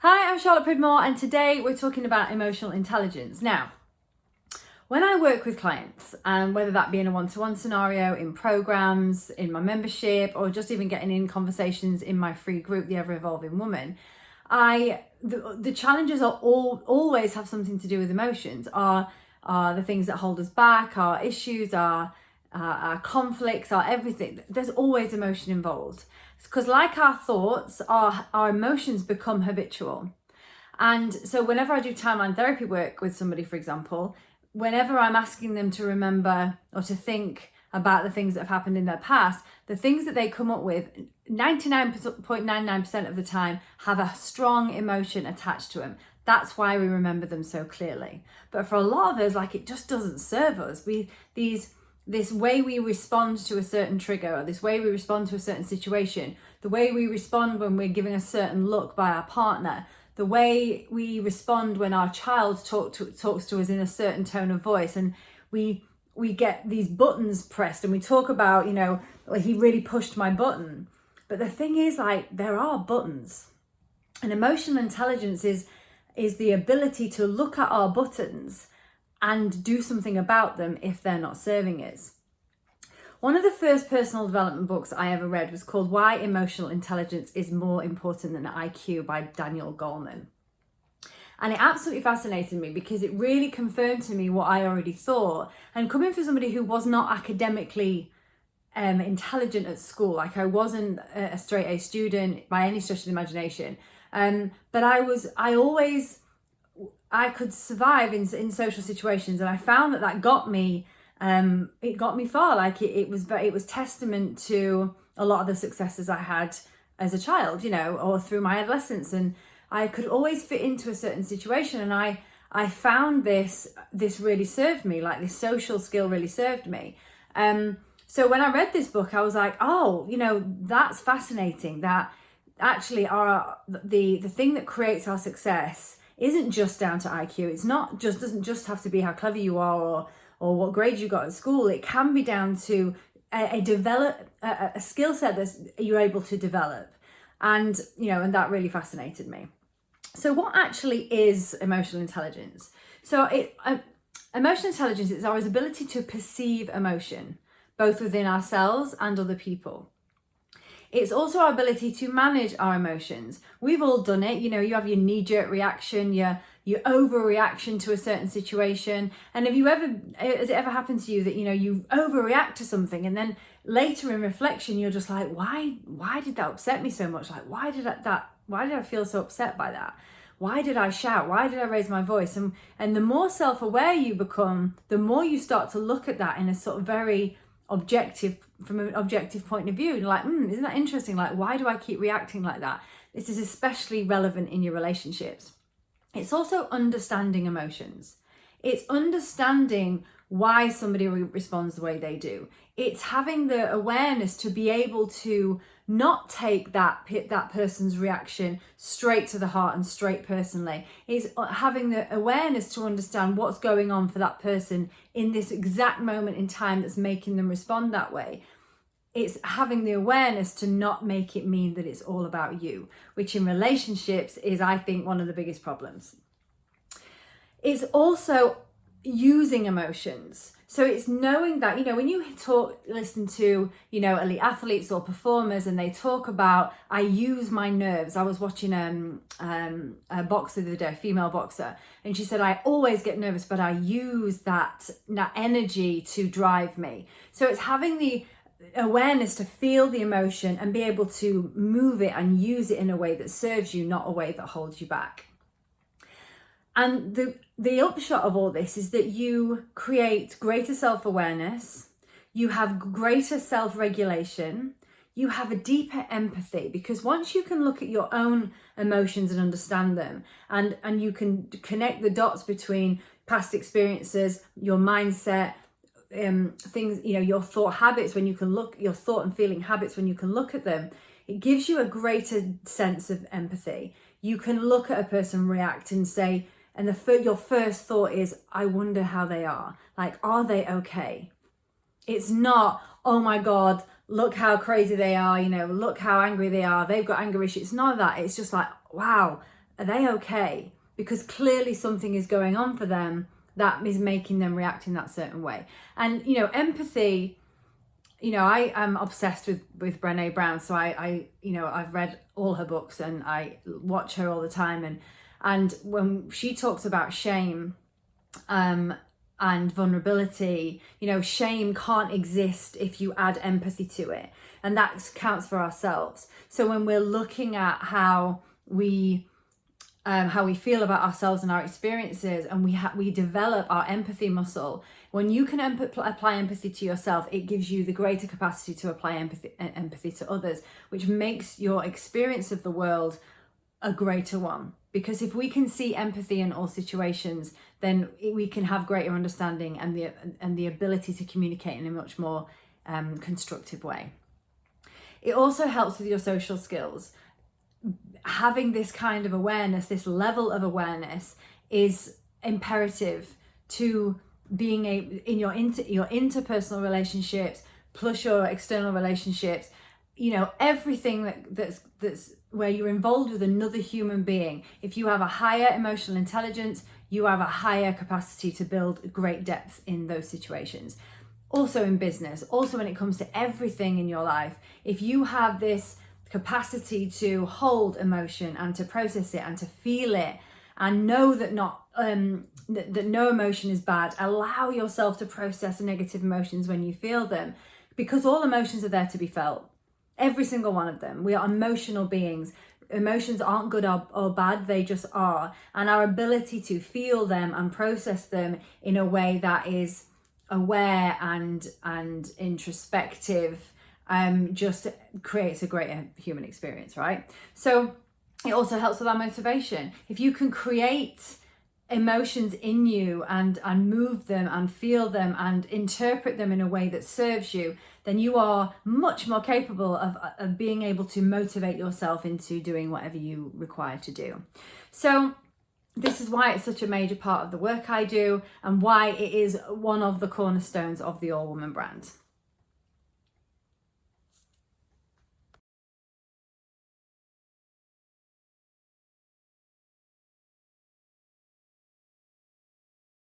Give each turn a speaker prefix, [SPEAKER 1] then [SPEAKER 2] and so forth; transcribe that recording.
[SPEAKER 1] Hi, I'm Charlotte Pridmore, and today we're talking about emotional intelligence. Now, when I work with clients, and whether that be in a one-to-one scenario, in programs, in my membership, or just even getting in conversations in my free group, The Ever Evolving Woman, the challenges are always have something to do with emotions. Are the things that hold us back, our issues, our conflicts, our everything. There's always emotion involved. Because like our thoughts, our emotions become habitual. And so whenever I do timeline therapy work with somebody, for example, whenever I'm asking them to remember or to think about the things that have happened in their past, the things that they come up with 99.99% of the time have a strong emotion attached to them. That's why we remember them so clearly. But for a lot of us, it just doesn't serve us. This way we respond to a certain trigger, or this way we respond to a certain situation, the way we respond when we're giving a certain look by our partner, the way we respond when our child talks to us in a certain tone of voice, and we get these buttons pressed and we talk about, he really pushed my button. But the thing is, there are buttons. And emotional intelligence is the ability to look at our buttons and do something about them if they're not serving us. One of the first personal development books I ever read was called Why Emotional Intelligence is More Important Than IQ by Daniel Goleman. And it absolutely fascinated me because it really confirmed to me what I already thought. And coming from somebody who was not academically intelligent at school, I wasn't a straight A student by any stretch of the imagination, but I could survive in social situations, and I found that got me. It got me far. It was testament to a lot of the successes I had as a child, or through my adolescence, and I could always fit into a certain situation. And I found this really served me. This social skill really served me. So when I read this book, I was like, oh, that's fascinating. That actually the thing that creates our success isn't just down to IQ. It's not doesn't just have to be how clever you are or what grades you got at school. It can be down to a skill set that you're able to develop. And, and that really fascinated me. So what actually is emotional intelligence? So emotional intelligence is our ability to perceive emotion, both within ourselves and other people. It's also our ability to manage our emotions. We've all done it. You have your knee-jerk reaction, your overreaction to a certain situation. And has it ever happened to you that, you overreact to something, and then later in reflection, you're just like, why did that upset me so much? Why did I feel so upset by that? Why did I shout? Why did I raise my voice? And the more self-aware you become, the more you start to look at that in a sort of very from an objective point of view. You're isn't that interesting? Why do I keep reacting like that? This is especially relevant in your relationships. It's also understanding emotions. It's understanding why somebody responds the way they do. It's having the awareness to be able to not take that person's reaction straight to the heart and straight personally. It's having the awareness to understand what's going on for that person in this exact moment in time that's making them respond that way. It's having the awareness to not make it mean that it's all about you, which in relationships is, I think, one of the biggest problems. It's also using emotions. So it's knowing that, when you listen to, elite athletes or performers, and they talk about, I use my nerves. I was watching a boxer the other day, a female boxer, and she said, I always get nervous, but I use that energy to drive me. So it's having the awareness to feel the emotion and be able to move it and use it in a way that serves you, not a way that holds you back. And the upshot of all this is that you create greater self-awareness, you have greater self-regulation, you have a deeper empathy, because once you can look at your own emotions and understand them, and you can connect the dots between past experiences, your mindset, things, your thought habits, when you can look, your thought and feeling habits, when you can look at them, it gives you a greater sense of empathy. You can look at a person, react, and say, and your first thought is, I wonder how they are. Are they okay? It's not, oh my God, look how crazy they are, look how angry they are. They've got anger issues. It's none of that. It's just wow, are they okay? Because clearly something is going on for them that is making them react in that certain way. And, you know, empathy, you know, I am obsessed with Brené Brown. So I, you know, I've read all her books and I watch her all the time. And when she talks about shame, and vulnerability, you know, shame can't exist if you add empathy to it. And that counts for ourselves. So when we're looking at how we feel about ourselves and our experiences, and we develop our empathy muscle, when you can apply empathy to yourself, it gives you the greater capacity to apply empathy to others, which makes your experience of the world a greater one. Because if we can see empathy in all situations, then we can have greater understanding and the ability to communicate in a much more constructive way. It also helps with your social skills. Having this kind of awareness, this level of awareness, is imperative to being in your interpersonal relationships plus your external relationships. You know, everything that's where you're involved with another human being. If you have a higher emotional intelligence, you have a higher capacity to build great depth in those situations. Also in business, also when it comes to everything in your life, if you have this capacity to hold emotion and to process it and to feel it and know that that no emotion is bad, allow yourself to process negative emotions when you feel them, because all emotions are there to be felt. Every single one of them. We are emotional beings. Emotions aren't good or bad, they just are. And our ability to feel them and process them in a way that is aware and introspective just creates a greater human experience, right? So it also helps with our motivation. If you can create emotions in you and move them and feel them and interpret them in a way that serves you, then you are much more capable of being able to motivate yourself into doing whatever you require to do. So this is why it's such a major part of the work I do and why it is one of the cornerstones of the All Woman brand.